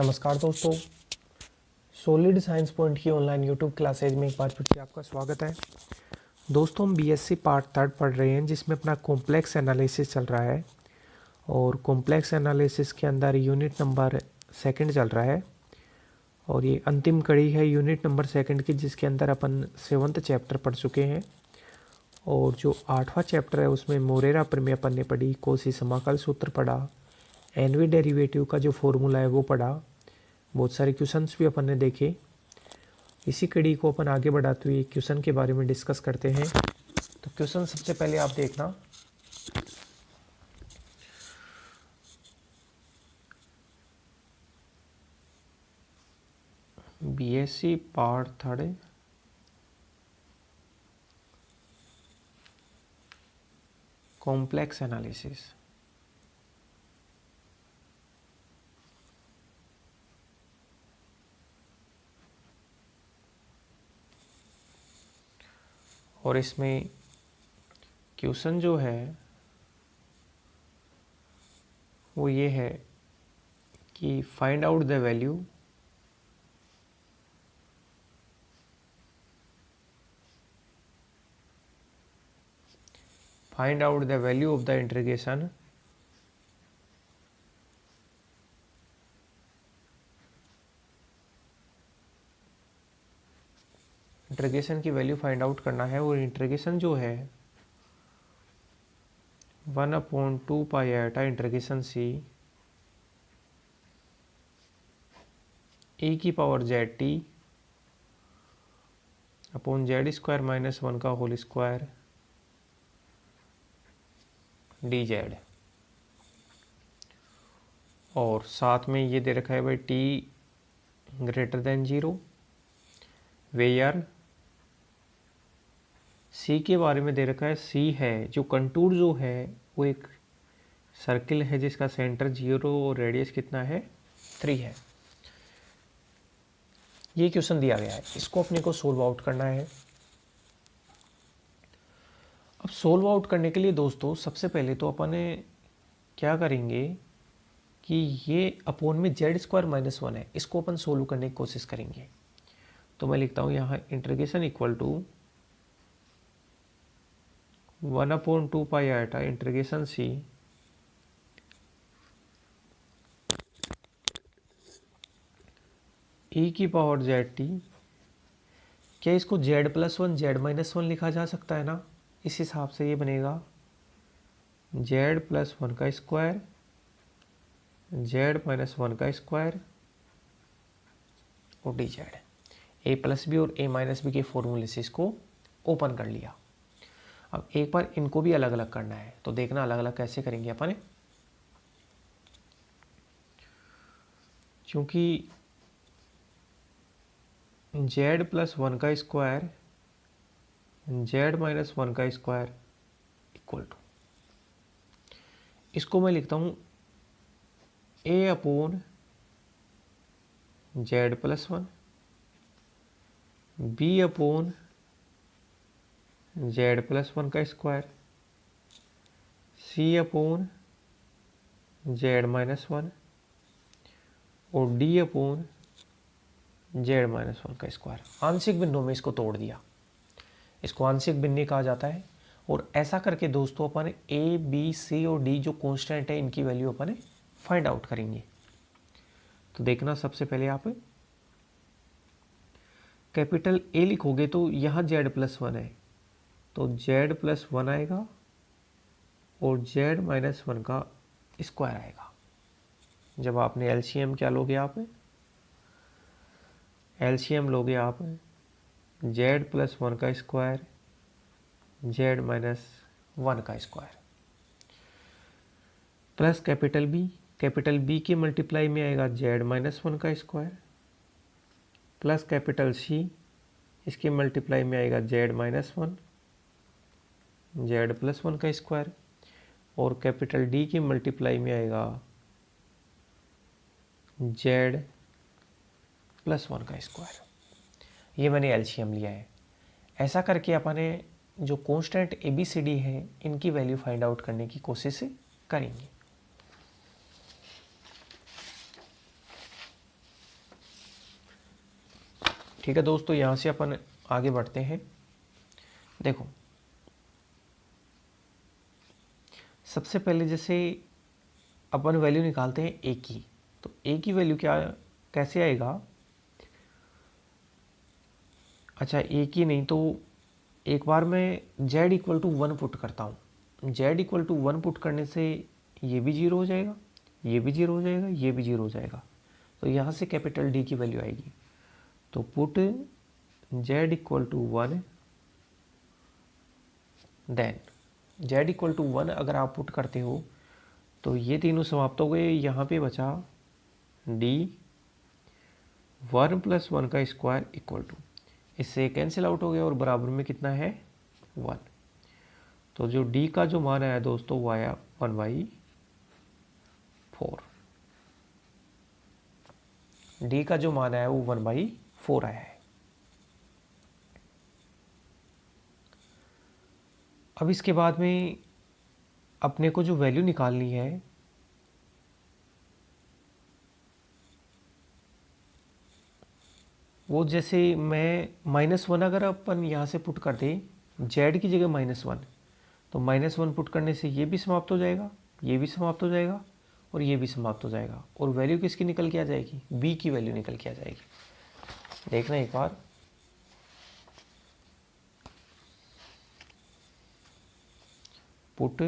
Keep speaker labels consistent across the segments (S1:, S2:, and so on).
S1: नमस्कार दोस्तों, solid science point की ऑनलाइन यूट्यूब क्लासेज में एक बार फिर से आपका स्वागत है। दोस्तों, हम बीएससी पार्ट 3 पढ़ रहे हैं जिसमें अपना कॉम्प्लेक्स एनालिसिस चल रहा है और कॉम्प्लेक्स एनालिसिस के अंदर यूनिट नंबर सेकंड चल रहा है और ये अंतिम कड़ी है यूनिट नंबर सेकंड की, जिसके अंदर अपन 7वां चैप्टर पढ़ चुके हैं और जो 8वां चैप्टर है उसमें मोरेरा प्रमेय अपन ने पढ़ी, कोशी समाकल सूत्र पढ़ा, एनवी डेरिवेटिव का जो फॉर्मूला है वो पढ़ा, बहुत सारे क्वेश्चंस भी अपन ने देखे। इसी कड़ी को अपन आगे बढ़ाते हुए क्वेश्चन के बारे में डिस्कस करते हैं। तो क्वेश्चन सबसे पहले आप देखना, बीएससी पार्ट 3 कॉम्प्लेक्स एनालिसिस। और इसमें क्वेश्चन जो है वो ये है कि find out the value of the integration की वैल्यू फाइंड आउट करना है। और इंटीग्रेशन जो है 1/2 pi iota integration C e की power Z T upon Z square minus 1 का होल स्क्वायर डी जेड। और साथ में ये दे रखा है भाई टी ग्रेटर देन 0 वेयर सी के बारे में दे रखा है, सी है जो कंटूर जो है वो एक सर्किल है जिसका सेंटर 0 और रेडियस कितना है 3 है। ये क्वेश्चन दिया गया है, इसको अपने को सोल्व आउट करना है। अब सोल्व आउट करने के लिए दोस्तों सबसे पहले तो अपन क्या करेंगे कि ये अपोन में जेड स्क्वायर माइनस 1 है, इसको अपन सोल्व करने की कोशिश करेंगे। तो मैं लिखता हूँ यहाँ integration equal to 1/2 pi iota integration C E की पावर जेड टी। क्या इसको z+1 z-1 लिखा जा सकता है ना? इस हिसाब से ये बनेगा z+1 का स्क्वायर z-1 का स्क्वायर और डी जेड। ए प्लस बी और ए माइनस बी के फॉर्मूले से इसको ओपन कर लिया। अब एक बार इनको भी अलग अलग करना है, तो देखना अलग अलग कैसे करेंगे अपन। क्योंकि z+1 का स्क्वायर z-1 का स्क्वायर इक्वल टू, इसको मैं लिखता हूँ a upon z+1 b upon z+1 का स्क्वायर c अपॉन z-1 और d अपॉन z-1 का स्क्वायर। आंशिक बिंदु में इसको तोड़ दिया, इसको आंशिक बिंदु कहा जाता है। और ऐसा करके दोस्तों अपन ए बी सी और डी जो कांस्टेंट है इनकी वैल्यू अपन फाइंड आउट करेंगे। तो देखना सबसे पहले आप कैपिटल ए लिखोगे तो यहाँ z+1 है तो z+1 आएगा और z-1 का स्क्वायर आएगा। जब आपने एलसीएम क्या लोगे, आप एलसीएम लोगे आप z+1 का स्क्वायर z-1 का स्क्वायर प्लस कैपिटल बी के मल्टीप्लाई में आएगा z-1 का स्क्वायर प्लस कैपिटल सी, इसके मल्टीप्लाई में आएगा z-1 z+1 का स्क्वायर और कैपिटल डी की मल्टीप्लाई में आएगा z+1 का स्क्वायर। ये मैंने एलसीएम लिया है। ऐसा करके अपन जो constant A B C D है इनकी वैल्यू फाइंड आउट करने की कोशिश करेंगे। ठीक है दोस्तों, यहाँ से अपन आगे बढ़ते हैं। देखो सबसे पहले जैसे अपन वैल्यू निकालते हैं ए की, तो ए की वैल्यू क्या कैसे आएगा? अच्छा ए की नहीं तो एक बार मैं z इक्वल टू 1 पुट करता हूँ। z इक्वल टू 1 पुट करने से ये भी 0 हो जाएगा, ये भी 0 हो जाएगा, ये भी 0 हो जाएगा। तो यहाँ से कैपिटल D की वैल्यू आएगी। तो put z equal to 1, then z equal to 1 अगर आप पुट करते हो तो ये तीनों समाप्त हो गए। यहाँ पे बचा d 1 प्लस 1 का स्क्वायर इक्वल टू, इससे कैंसिल आउट हो गया और बराबर में कितना है 1। तो जो d का जो मान आया दोस्तों वो आया 1/4। d का जो मान आया वो 1/4 आया है। अब इसके बाद में अपने को जो वैल्यू निकालनी है वो, जैसे मैं -1 अगर अपन यहाँ से पुट कर दें z की जगह -1, तो -1 पुट करने से ये भी समाप्त हो जाएगा, ये भी समाप्त हो जाएगा और ये भी समाप्त हो जाएगा। और वैल्यू किसकी निकल के आ जाएगी? b की वैल्यू निकल के आ जाएगी। देखना एक बार, put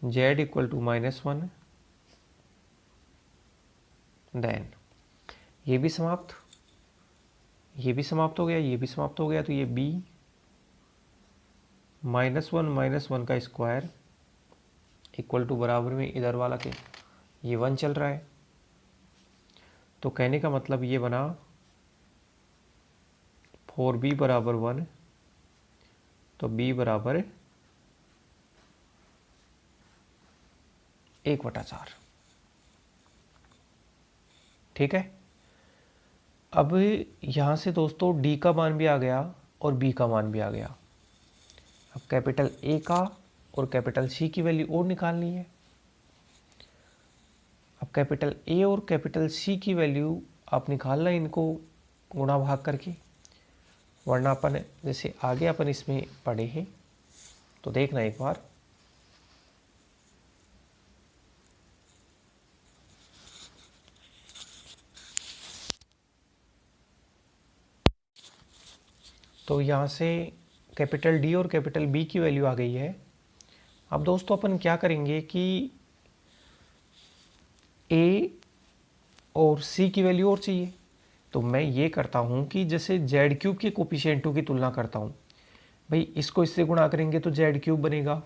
S1: z equal to -1, then ये भी समाप्त, ये भी समाप्त हो गया, ये भी समाप्त हो गया। तो ये b -1 का स्क्वायर इक्वल टू बराबर में इधर वाला के ये 1 चल रहा है। तो कहने का मतलब ये बना 4b बराबर 1, तो b बराबर 1/4। ठीक है। अब यहाँ से दोस्तों d का मान भी आ गया और b का मान भी आ गया। अब कैपिटल A का और कैपिटल C की वैल्यू और निकालनी है। अब कैपिटल A और कैपिटल C की वैल्यू आप निकालना इनको गुणा भाग करके, वरना अपन जैसे आगे अपन इसमें पढ़े हैं। तो देखना एक बार, तो यहाँ से कैपिटल D और कैपिटल B की वैल्यू आ गई है। अब दोस्तों अपन क्या करेंगे कि A और C की वैल्यू और चाहिए, तो मैं ये करता हूँ कि जैसे z³ के कोफिशिएंटों की तुलना करता हूँ। भाई इसको इससे गुणा करेंगे तो z³ बनेगा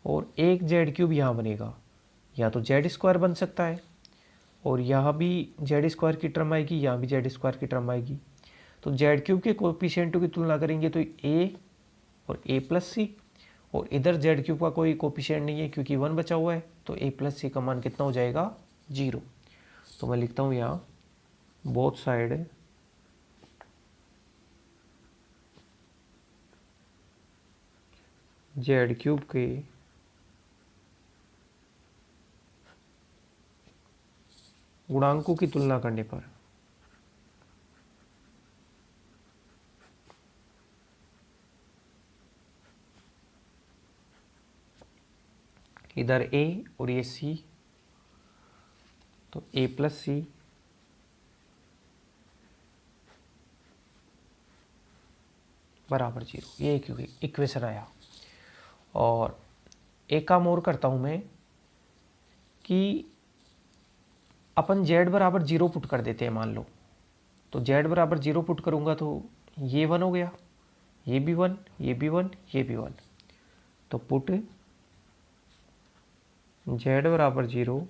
S1: और एक z³ यहाँ बनेगा, या तो z² बन सकता है और यहाँ भी z² की टर्म आएगी, यहाँ भी z² की टर्म आएगी। तो z³ के कोफिशिएंटों की तुलना करेंगे तो a और a प्लस सी, और इधर z³ का कोई कोफिशिएंट नहीं है क्योंकि 1 बचा हुआ है, तो a प्लस सी का मान कितना हो जाएगा? 0। तो मैं लिखता हूँ यहाँ बोथ साइड z³ के गुणांकों की तुलना करने पर इधर a और ये c, तो a प्लस सी बराबर 0, ये इक्वेशन आया। और एक काम और करता हूँ मैं कि अपन z बराबर 0 पुट कर देते हैं, मान लो। तो z बराबर 0 पुट करूँगा तो ये 1 हो गया, ये भी 1, ये भी 1, ये भी 1। तो पुट z बराबर 0,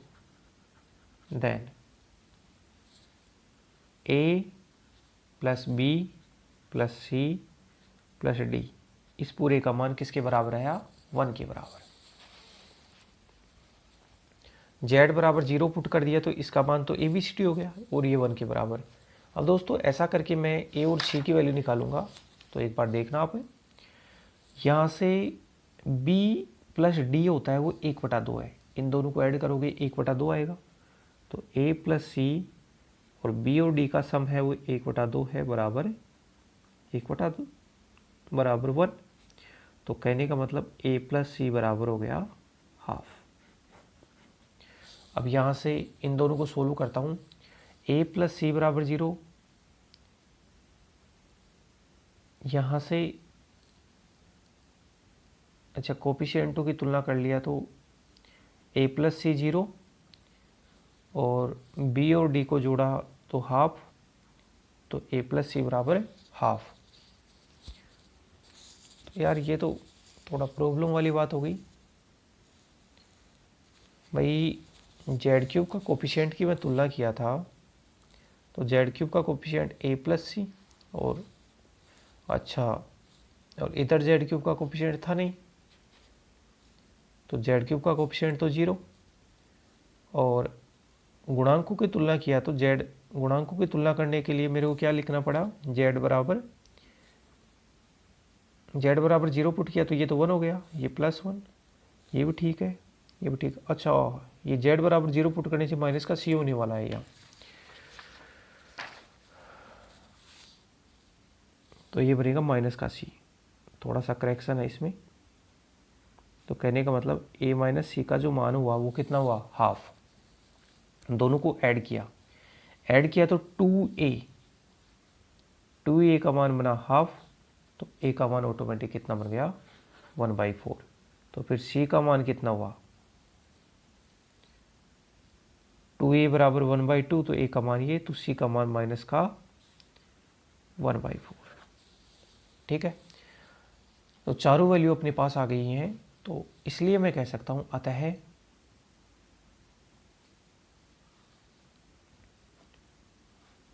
S1: then a plus b plus c plus d, इस पूरे का मान किसके बराबर आया? 1 के बराबर। z बराबर 0 पुट कर दिया तो इसका मान तो ABCD हो गया और ये 1 के बराबर। अब दोस्तों ऐसा करके मैं a और c की वैल्यू निकालूंगा। तो एक बार देखना आप, यहाँ से b प्लस d होता है वो 1/2 है, इन दोनों को ऐड करोगे 1/2 आएगा। तो a प्लस सी और बी और डी का सम है वो 1/2 है बराबर 1/2 बराबर 1। तो कहने का मतलब a प्लस सी बराबर हो गया हाफ। अब यहाँ से इन दोनों को सोल्व करता हूँ। a प्लस सी बराबर 0, यहाँ से अच्छा कोफिशिएंटों की तुलना कर लिया तो a प्लस सी 0 और b और d को जोड़ा तो हाफ, तो a प्लस सी बराबर हाफ। यार ये तो थोड़ा प्रॉब्लम वाली बात हो गई भाई। जेड क्यूब का कोफिशिएंट की मैं तुलना किया था, तो जेड क्यूब का कोफिशिएंट a प्लस सी और अच्छा, और इधर जेड क्यूब का कोफिशिएंट था नहीं, तो जेड क्यूब का कोफिशिएंट तो 0। और गुणांकों की तुलना किया तो जेड गुणांकों की तुलना करने के लिए मेरे को क्या लिखना पड़ा, जेड बराबर 0 पुट किया तो ये तो 1 हो गया, ये +1, ये भी ठीक है, ये भी ठीक है। अच्छा ये जेड बराबर 0 पुट करने से माइनस का सी होने वाला है यहाँ, तो ये बनेगा माइनस का सी। थोड़ा सा करेक्शन है इसमें। तो कहने का मतलब a माइनस सी का जो मान हुआ वो कितना हुआ, हाफ। दोनों को ऐड किया तो 2a का मान बना हाफ, तो a का मान ऑटोमेटिक कितना बन गया 1/4। तो फिर c का मान कितना हुआ 2a बराबर 1/2, तो a का मान ये, तो c का मान माइनस का 1/4। ठीक है, तो चारों वैल्यू अपने पास आ गई हैं, तो इसलिए मैं कह सकता हूं अतः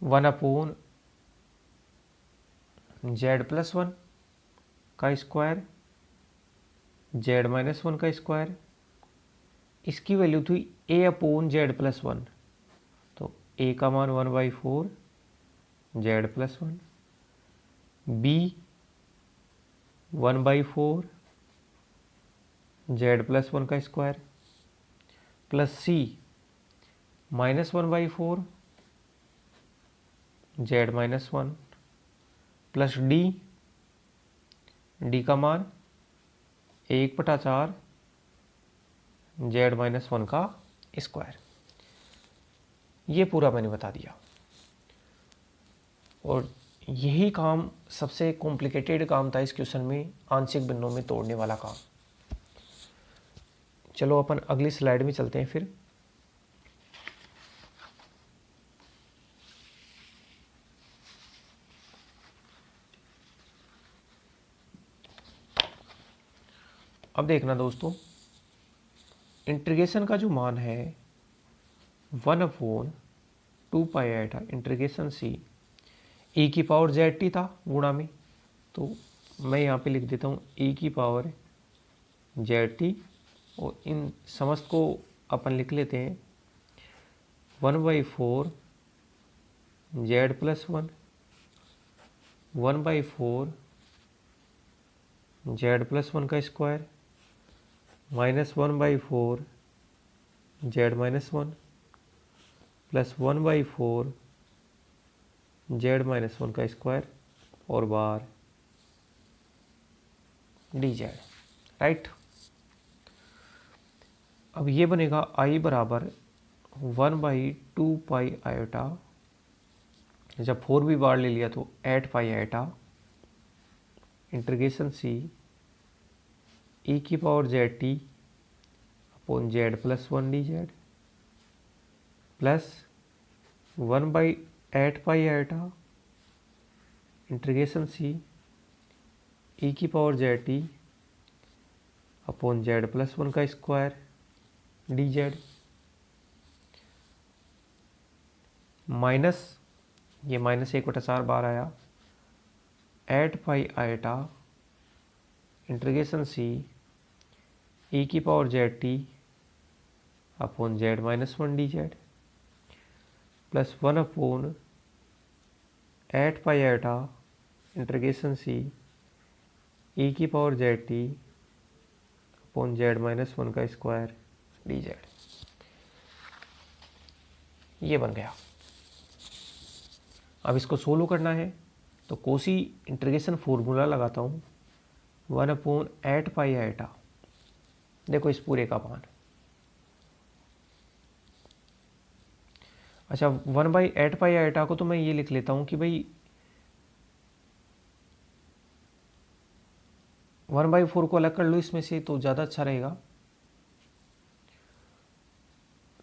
S1: 1/z+1 का स्क्वायर z-1 का स्क्वायर, इसकी वैल्यू थी a/z+1, तो a का मान 1/4 z+1, b 1/4 z+1 का square, plus c -1/4 z-1, plus d का मान 1/4 z-1 का स्क्वायर। ये पूरा मैंने बता दिया। और यही काम सबसे कॉम्प्लिकेटेड काम था इस क्वेश्चन में, आंशिक भिन्नों में तोड़ने वाला काम। चलो अपन अगली स्लाइड में चलते हैं फिर। अब देखना दोस्तों, इंटीग्रेशन का जो मान है 1/2π इंटीग्रेशन सी e की पावर ZT था गुणा में, तो मैं यहाँ पे लिख देता हूँ e की पावर ZT, और इन समस्त को अपन लिख लेते हैं 1/4 z+1, 1/4 z+1 का स्क्वायर, -1/4 z-1, प्लस 1/4 z-1 का स्क्वायर और बार dz, राइट। अब ये बनेगा i बराबर 1/2π, जब 4 भी बार ले लिया तो 8π इंटीग्रेशन सी e की power ZT upon z+1 dz, plus 1/8π integration C e की पावर ZT अपॉन z+1 का स्क्वायर dz, माइनस ये -1/4 बार आया 8π इंटीग्रेशन सी e की power ZT upon z-1 dz, plus 1/8π integration C e की power ZT upon z-1 का square dz। ये बन गया। अब इसको सोल्व करना है तो कोसी इंटीग्रेशन फॉर्मूला लगाता हूँ 1/8 पाई आइटा। देखो इस पूरे का मान, अच्छा 1/8 पाई आइटा को तो मैं ये लिख लेता हूँ कि भाई 1/4 को अलग कर लो इसमें से तो ज़्यादा अच्छा रहेगा।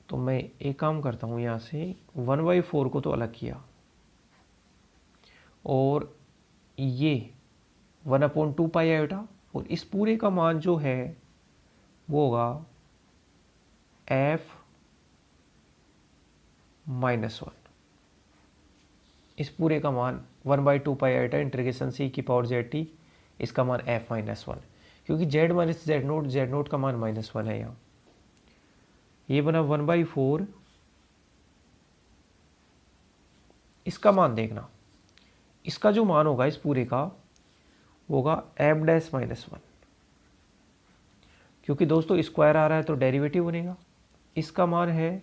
S1: तो मैं एक काम करता हूँ, यहाँ से 1/4 को तो अलग किया और ये 1/2 पाई आइटा, और इस पूरे का मान जो है वो होगा f-1। इस पूरे का मान 1/2 पाई आइटा इंटीग्रेशन से e⁻z_t, इसका मान f-1, क्योंकि z माइनस z नोट का मान -1 है यहाँ। ये बना 1/4, इसका मान देखना, इसका जो मान होगा इस पूरे का होगा f'-1, क्योंकि दोस्तों स्क्वायर आ रहा है तो डेरिवेटिव बनेगा। इसका मान है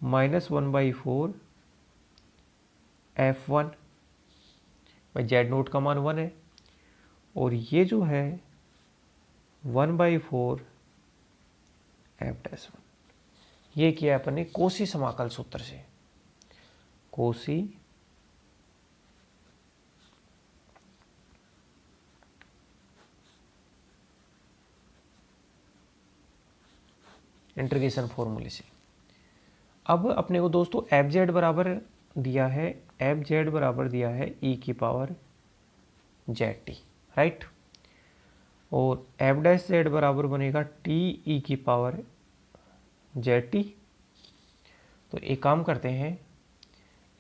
S1: -1/4 f1, भाई z नोट का मान 1 है, और ये जो है 1/4 f'1। ये किया अपन ने कोसी समाकल सूत्र से, कोसी इंटीग्रेशन फॉर्मूले से। अब अपने को दोस्तों fz बराबर दिया है, fz बराबर दिया है e⁻z_t, राइट, और f'(z) बराबर बनेगा t e⁻z_t। तो एक काम करते हैं,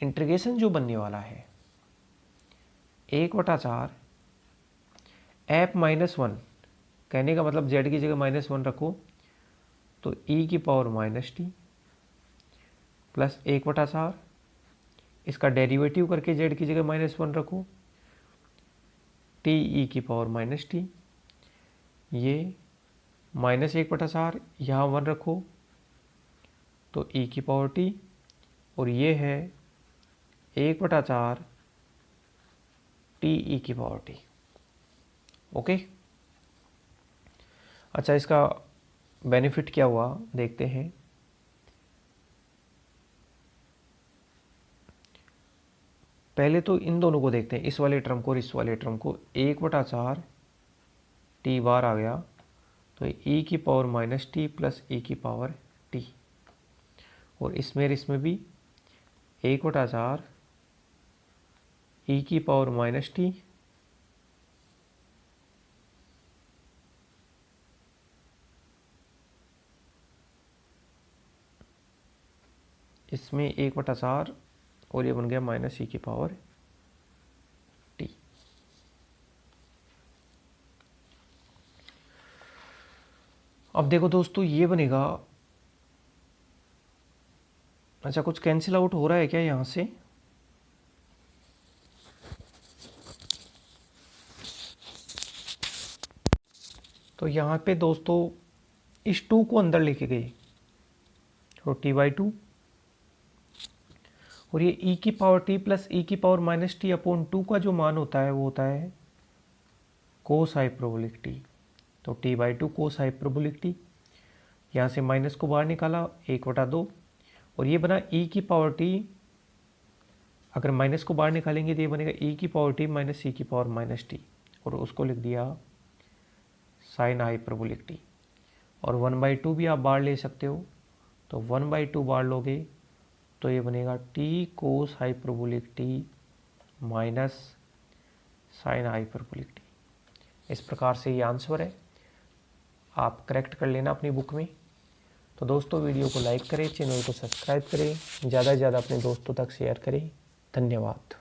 S1: इंटीग्रेशन जो बनने वाला है 1/4 f-1, कहने का मतलब z की जगह -1 रखो तो e⁻t प्लस 1/4, इसका डेरिवेटिव करके z की जगह -1 रखो t e⁻t, ये -1/4 यहाँ 1 रखो तो e⁻t, और ये है 1/4 t e⁻t। ओके, अच्छा इसका बेनिफिट क्या हुआ देखते हैं। पहले तो इन दोनों को देखते हैं, इस वाले टर्म को और इस वाले टर्म को। 1/4 t बार आ गया तो e⁻t प्लस e⁻t, और इसमें भी 1/4 e⁻t इसमें 1/4 और ये बन गया -e⁻t। अब देखो दोस्तों ये बनेगा, अच्छा कुछ कैंसिल आउट हो रहा है क्या यहाँ से? तो यहाँ पे दोस्तों इस 2 को अंदर लेके गए तो t/2, और ये e⁻t प्लस e⁻t/2 का जो मान होता है वो होता है कोस हाइपरबोलिक t। तो t/2 कोस हाइपरबोलिक t, यहाँ से माइनस को बाहर निकाला 1/2, और ये बना e⁻t, अगर माइनस को बाहर निकालेंगे तो ये बनेगा e⁻t माइनस e⁻t, और उसको लिख दिया साइन हाइपरबोलिक t, और 1/2 भी आप बाहर ले सकते हो, तो 1/2 बाहर लोगे तो ये बनेगा t cos hyperbolic t minus sine hyperbolic t। इस प्रकार से ये आंसर है, आप करेक्ट कर लेना अपनी बुक में। तो दोस्तों वीडियो को लाइक करें, चैनल को सब्सक्राइब करें, ज़्यादा से ज़्यादा अपने दोस्तों तक शेयर करें। धन्यवाद।